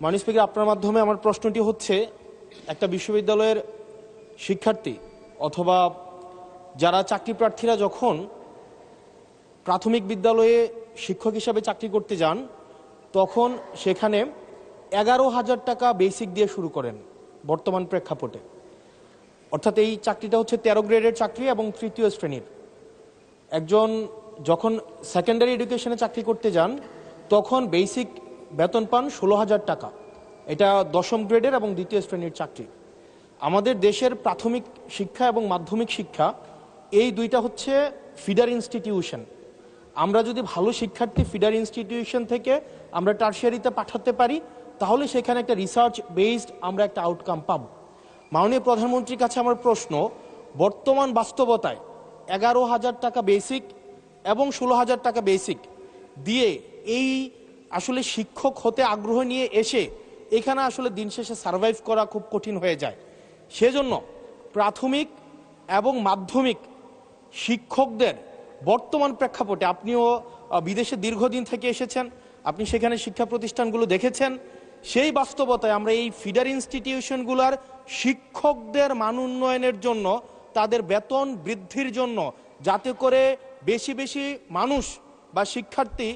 মাননীয় স্পিকার, আপনার মাধ্যমে আমার প্রশ্নটি হচ্ছে, একটা বিশ্ববিদ্যালয়ের শিক্ষার্থী অথবা যারা চাকরি প্রার্থীরা যখন প্রাথমিক বিদ্যালয়ে শিক্ষক হিসাবে চাকরি করতে যান, তখন সেখানে 11,000 টাকা বেসিক দিয়ে শুরু করেন বর্তমান প্রেক্ষাপটে। অর্থাৎ এই চাকরিটা হচ্ছে 13 গ্রেডের চাকরি এবং তৃতীয় শ্রেণীর। একজন যখন সেকেন্ডারি এডুকেশনে চাকরি করতে যান, তখন বেসিক বেতন পান 16,000 টাকা। এটা 10ম গ্রেডের এবং দ্বিতীয় শ্রেণীর চাকরি। আমাদের দেশের প্রাথমিক শিক্ষা এবং মাধ্যমিক শিক্ষা এই দুইটা হচ্ছে ফিডার ইনস্টিটিউশন। আমরা যদি ভালো শিক্ষার্থী ফিডার ইনস্টিটিউশন থেকে আমরা টারশিয়ারিতে পাঠাতে পারি, তাহলে সেখানে একটা রিসার্চ বেসড আমরা একটা আউটকাম পাব। মাননীয় প্রধানমন্ত্রীর কাছে আমার প্রশ্ন, বর্তমান বাস্তবতায় 11,000 টাকা বেসিক এবং 16,000 টাকা বেসিক দিয়ে এই আসলে শিক্ষক হতে আগ্রহ নিয়ে এসে এখানে আসলে দিন শেষে সার্ভাইভ করা খুব কঠিন হয়ে যায়। সেজন্য প্রাথমিক এবং মাধ্যমিক শিক্ষকদের বর্তমান প্রেক্ষাপটে, আপনিও বিদেশে দীর্ঘদিন থেকে এসেছেন, আপনি সেখানে শিক্ষা প্রতিষ্ঠানগুলো দেখেছেন, সেই বাস্তবতায় আমরা এই ফিডার ইনস্টিটিউশনগুলোর শিক্ষকদের মান উন্নয়নের জন্য, তাদের বেতন বৃদ্ধির জন্য, যাতে করে বেশি বেশি মানুষ বা শিক্ষার্থী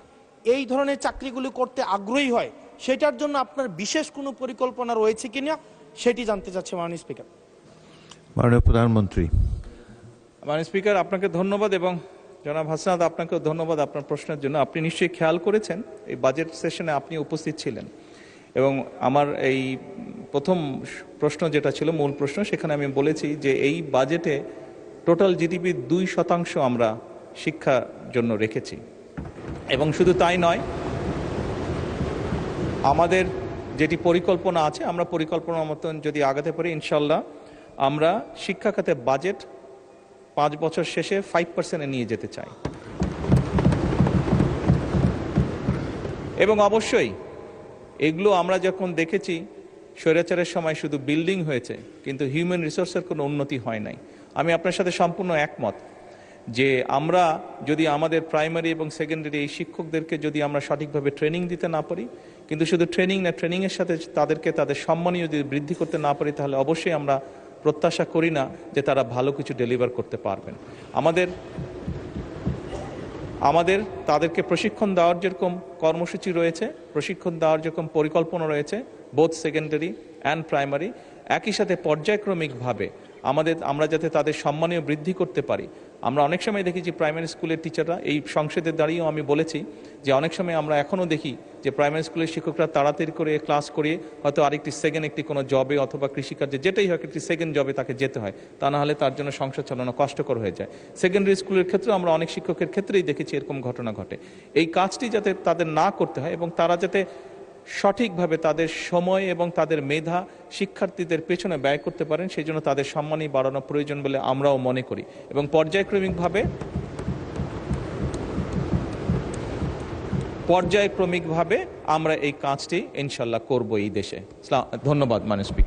এই ধরনের চাকরিগুলি করতে আগ্রহী হয়, সেটার জন্য আপনার বিশেষ কোনো পরিকল্পনা রয়েছে কিনা সেটি জানতে চাচ্ছি মাননীয় স্পিকার। মাননীয় প্রধানমন্ত্রী। মাননীয় স্পিকার, আপনাকে ধন্যবাদ এবং জনাব হাসনাত, আপনাকেও ধন্যবাদ আপনার প্রশ্নের জন্য। আপনি নিশ্চয়ই খেয়াল করেছেন এই বাজেট সেশনে আপনি উপস্থিত ছিলেন এবং আমার এই প্রথম প্রশ্ন যেটা ছিল মূল প্রশ্ন, সেখানে আমি বলেছি যে এই বাজেটে টোটাল জিডিপির 2% আমরা শিক্ষার জন্য রেখেছি। এবং শুধু তাই নয়, আমাদের যেটি পরিকল্পনা আছে, আমরা পরিকল্পনার মতন যদি আগাতে পারি, ইনশাল্লাহ আমরা শিক্ষা খাতে বাজেট 5 বছর শেষে 5%-এ নিয়ে যেতে চাই। এবং অবশ্যই এগুলো আমরা যখন দেখেছি, স্বৈরাচারের সময় শুধু বিল্ডিং হয়েছে কিন্তু হিউম্যান রিসোর্সের কোনো উন্নতি হয় নাই। আমি আপনার সাথে সম্পূর্ণ একমত যে আমরা যদি আমাদের প্রাইমারি এবং সেকেন্ডারি এই শিক্ষকদেরকে যদি আমরা সঠিকভাবে ট্রেনিং দিতে না পারি, কিন্তু শুধু ট্রেনিং না, ট্রেনিংয়ের সাথে তাদেরকে তাদের সম্মানীয় যদি বৃদ্ধি করতে না পারি, তাহলে অবশ্যই আমরা প্রত্যাশা করি না যে তারা ভালো কিছু ডেলিভার করতে পারবেন। আমাদের তাদেরকে প্রশিক্ষণ দেওয়ার যেরকম কর্মসূচি রয়েছে, প্রশিক্ষণ দেওয়ার যেরকম পরিকল্পনা রয়েছে, বোথ সেকেন্ডারি অ্যান্ড প্রাইমারি, একই সাথে পর্যায়ক্রমিকভাবে আমরা যাতে তাদের সম্মানীয় বৃদ্ধি করতে পারি। আমরা অনেক সময় দেখেছি প্রাইমারি স্কুলের টিচাররা, এই সংসদে দাঁড়িয়েও আমি বলেছি যে অনেক সময় আমরা এখনও দেখি যে প্রাইমারি স্কুলের শিক্ষকরা তাড়াতাড়ি করে ক্লাস করিয়ে হয়তো আরেকটি একটি কোনো জবে অথবা কৃষিকার্যে যেটাই হয় একটি সেকেন্ড জবে তাকে যেতে হয়, তা না হলে তার জন্য সংসার চালানো কষ্টকর হয়ে যায়। সেকেন্ডারি স্কুলের ক্ষেত্রে আমরা অনেক শিক্ষকের ক্ষেত্রেই দেখেছি এরকম ঘটনা ঘটে। এই কাজটি যাতে তাদের না করতে হয় এবং তারা যাতে সঠিকভাবে তাদের সময় এবং তাদের মেধা শিক্ষার্থীদের পেছনে ব্যয় করতে পারেন, সেই জন্য তাদের সম্মানই বাড়ানো প্রয়োজন বলে আমরাও মনে করি এবং পর্যায়ক্রমিকভাবে আমরা এই কাজটি ইনশাল্লাহ করব এই দেশে। ধন্যবাদ মাননীয় স্পিকার।